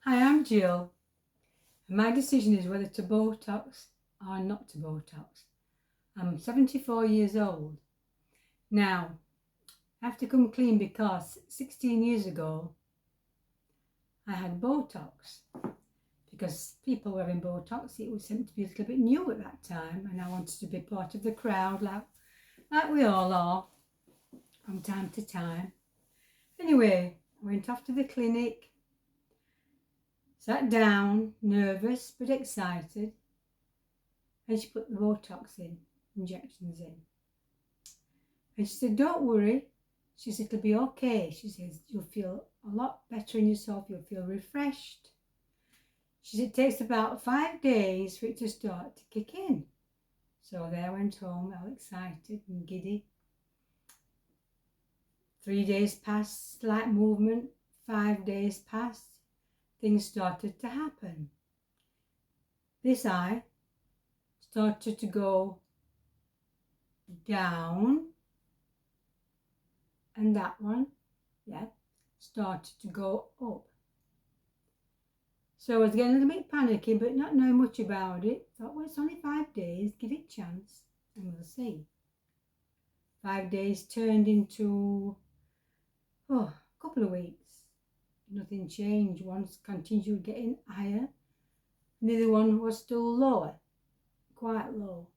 Hi, I'm Jill. My decision is whether to Botox or not to Botox. I'm 74 years old. Now, I have to come clean because 16 years ago I had Botox. Because people were having Botox, it was seemed to be a little bit new at that time, and I wanted to be part of the crowd like we all are from time to time. Anyway, I went off to the clinic, sat down, nervous but excited, and she put the Botox injections in. And she said, don't worry. She said, it'll be okay. She says, you'll feel a lot better in yourself. You'll feel refreshed. She said, it takes about 5 days for it to start to kick in. So there I went home, all excited and giddy. 3 days passed, slight movement. 5 days passed. Things started to happen. This eye started to go down, and that one, started to go up. So I was getting a little bit panicky, but not knowing much about it. Thought, well, it's only 5 days, give it a chance, and we'll see. 5 days turned into a couple of weeks. Nothing changed. One continued getting higher, and the other one was still lower, quite low.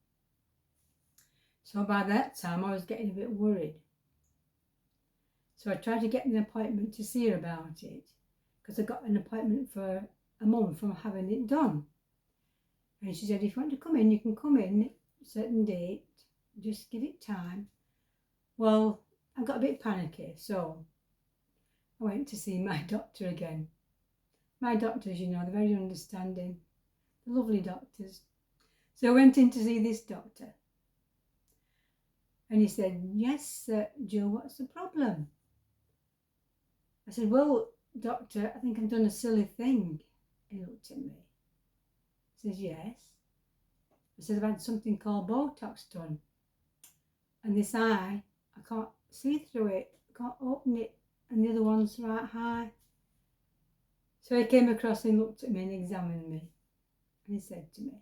So by that time, I was getting a bit worried. So I tried to get an appointment to see her about it, because I got an appointment for a month from having it done. And she said, if you want to come in, you can come in at a certain date, just give it time. Well, I got a bit panicky, so I went to see my doctor again. My doctors, you know, they're very understanding, they're lovely doctors. So I went in to see this doctor. And he said, yes, Jill, what's the problem? I said, well, doctor, I think I've done a silly thing. He looked at me. He says, yes. I said, I've had something called Botox done. And this eye, I can't see through it, I can't open it, and the other one's right high. So he came across and looked at me and examined me. And he said to me,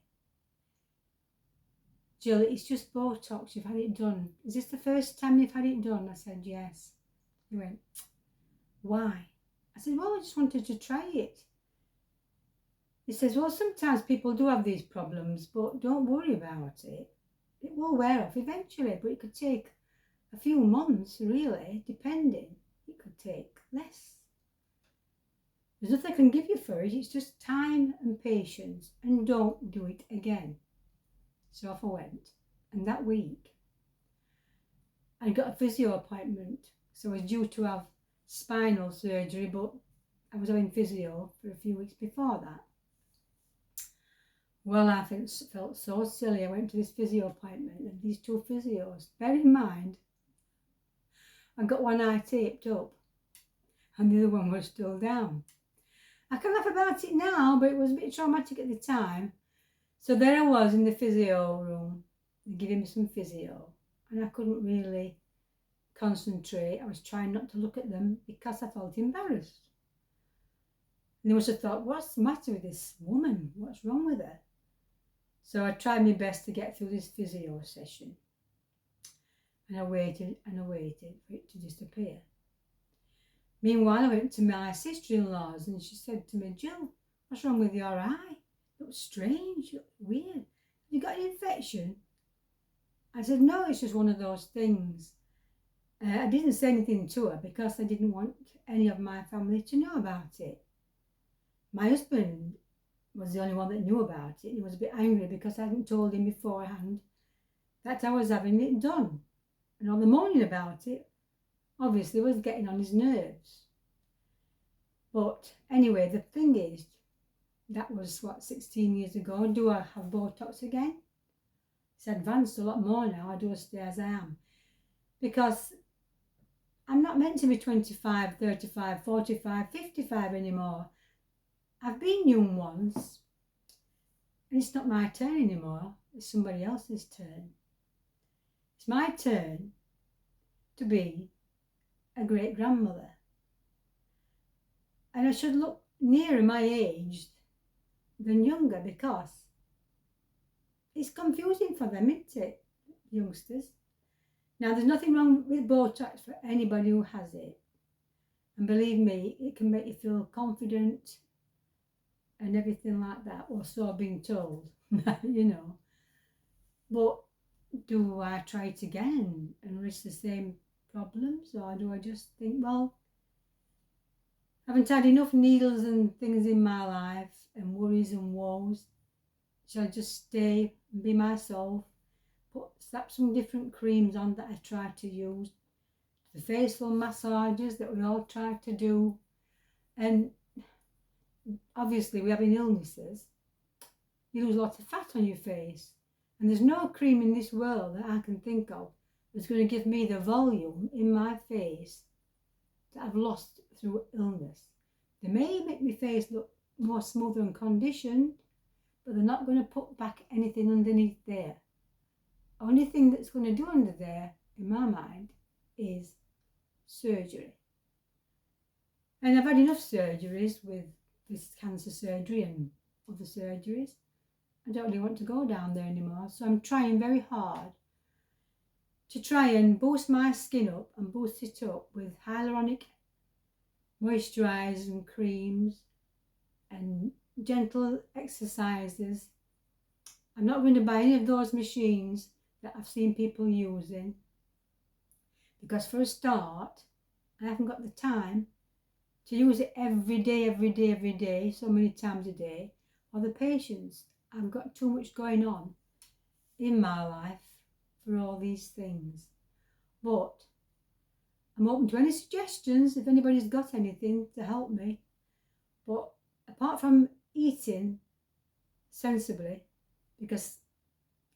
Jill, it's just Botox, you've had it done. Is this the first time you've had it done? I said, yes. He went, why? I said, well, I just wanted to try it. He says, well, sometimes people do have these problems, but don't worry about it. It will wear off eventually, but it could take a few months, really, depending. It could take less. There's nothing I can give you for it. It's just time and patience, and don't do it again. So off I went. And that week, I got a physio appointment. So I was due to have spinal surgery, but I was having physio for a few weeks before that. Well, I felt so silly. I went to this physio appointment, and these two physios, bear in mind, I got one eye taped up and the other one was still down. I can laugh about it now, but it was a bit traumatic at the time. So there I was in the physio room, giving me some physio, and I couldn't really concentrate. I was trying not to look at them because I felt embarrassed. And they must have thought, what's the matter with this woman? What's wrong with her? So I tried my best to get through this physio session. And I waited and I waited for it to disappear. Meanwhile, I went to my sister-in-law's and she said to me, Jill, what's wrong with your eye? It looks strange, it looks weird. Have you got an infection? I said, no, it's just one of those things. I didn't say anything to her because I didn't want any of my family to know about it. My husband was the only one that knew about it. He was a bit angry because I hadn't told him beforehand that I was having it done. And all the moaning about it obviously was getting on his nerves. But anyway, the thing is, that was 16 years ago. Do I have Botox again? It's advanced a lot more now. I do stay as I am. Because I'm not meant to be 25, 35, 45, 55 anymore. I've been young once, and it's not my turn anymore. It's somebody else's turn. It's my turn to be a great grandmother. And I should look nearer my age than younger, because it's confusing for them, isn't it, youngsters? Now, there's nothing wrong with Botox for anybody who has it. And believe me, it can make you feel confident and everything like that, or so I've been told, you know. But do I try it again and risk the same problems? Or do I just think, well, I haven't had enough needles and things in my life and worries and woes. Shall I just stay and be myself? Slap some different creams on that I try to use, the facial massages that we all try to do. And obviously, we're having illnesses. You lose lots of fat on your face. And there's no cream in this world that I can think of that's going to give me the volume in my face that I've lost through illness. They may make my face look more smoother and conditioned, but they're not going to put back anything underneath there. Only thing that's going to do under there, in my mind, is surgery. And I've had enough surgeries with this cancer surgery and other surgeries. I don't really want to go down there anymore. So I'm trying very hard to try and boost my skin up and boost it up with hyaluronic moisturising creams and gentle exercises. I'm not going to buy any of those machines that I've seen people using, because for a start, I haven't got the time to use it every day, so many times a day, or the patience. I've got too much going on in my life for all these things. But I'm open to any suggestions if anybody's got anything to help me. But apart from eating sensibly, because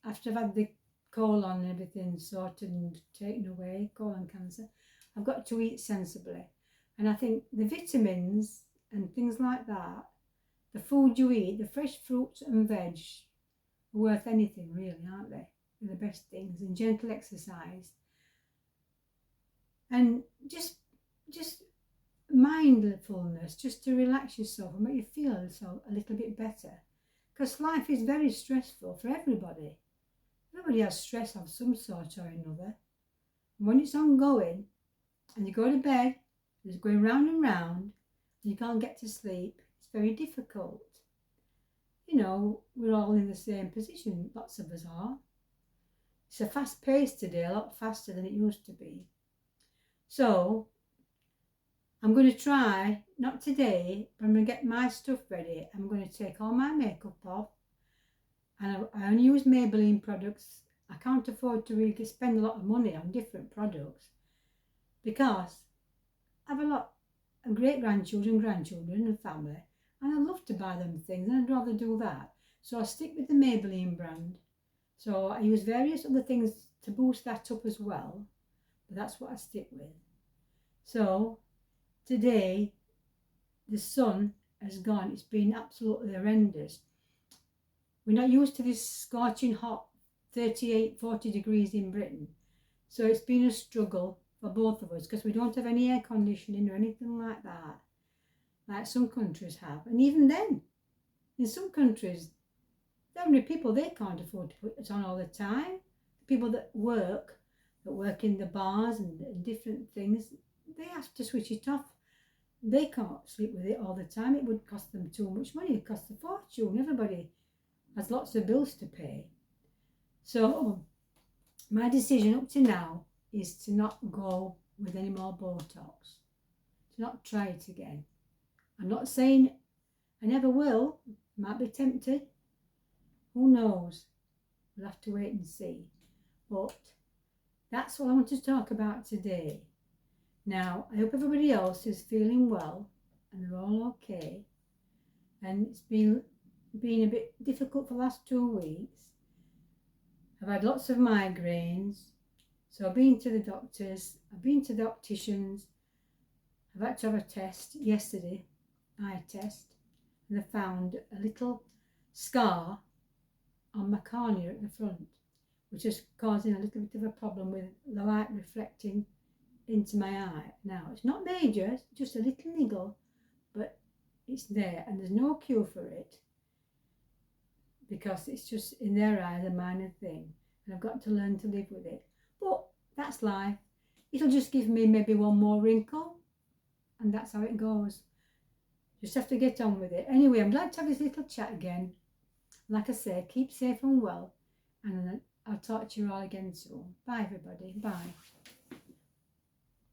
after I've had the colon and everything sorted and taken away, colon cancer, I've got to eat sensibly. And I think the vitamins and things like that, the food you eat, the fresh fruits and veg, are worth anything really, aren't they? They're the best things. And gentle exercise. And just mindfulness, just to relax yourself and make you feel a little bit better. Because life is very stressful for everybody. Everybody has stress of some sort or another. And when it's ongoing and you go to bed, it's going round and round, and you can't get to sleep, it's very difficult. You know, we're all in the same position, lots of us are. It's a fast pace today, a lot faster than it used to be. So, I'm going to try, not today, but I'm going to get my stuff ready. I'm going to take all my makeup off. And I only use Maybelline products. I can't afford to really spend a lot of money on different products, because I have a lot of great-grandchildren, grandchildren and family, and I love to buy them things, and I'd rather do that. So I stick with the Maybelline brand. So I use various other things to boost that up as well, but that's what I stick with. So today, the sun has gone. It's been absolutely horrendous. We're not used to this scorching hot 38, 40 degrees in Britain. So it's been a struggle for both of us, because we don't have any air conditioning or anything like that, like some countries have. And even then, in some countries, there are many people, they can't afford to put it on all the time. People that work in the bars and different things, they have to switch it off. They can't sleep with it all the time. It would cost them too much money. It costs a fortune. Everybody has lots of bills to pay. So my decision up to now is to not go with any more Botox, to not try it again. I'm not saying I never will. Might be tempted. Who knows? We'll have to wait and see. But that's what I want to talk about today. Now, I hope everybody else is feeling well and they're all okay. And it's been a bit difficult for the last 2 weeks. I've had lots of migraines. So I've been to the doctors, I've been to the opticians. I've had to have a test yesterday, eye test, and I found a little scar on my cornea at the front, which is causing a little bit of a problem with the light reflecting into my eye. Now, it's not major, it's just a little niggle, but it's there, and there's no cure for it, because it's just in their eyes a minor thing, and I've got to learn to live with it. But that's life. It'll just give me maybe one more wrinkle, and that's how it goes. Just have to get on with it. Anyway, I'm glad to have this little chat again. Like I say, keep safe and well, and I'll talk to you all again soon. Bye everybody. Bye.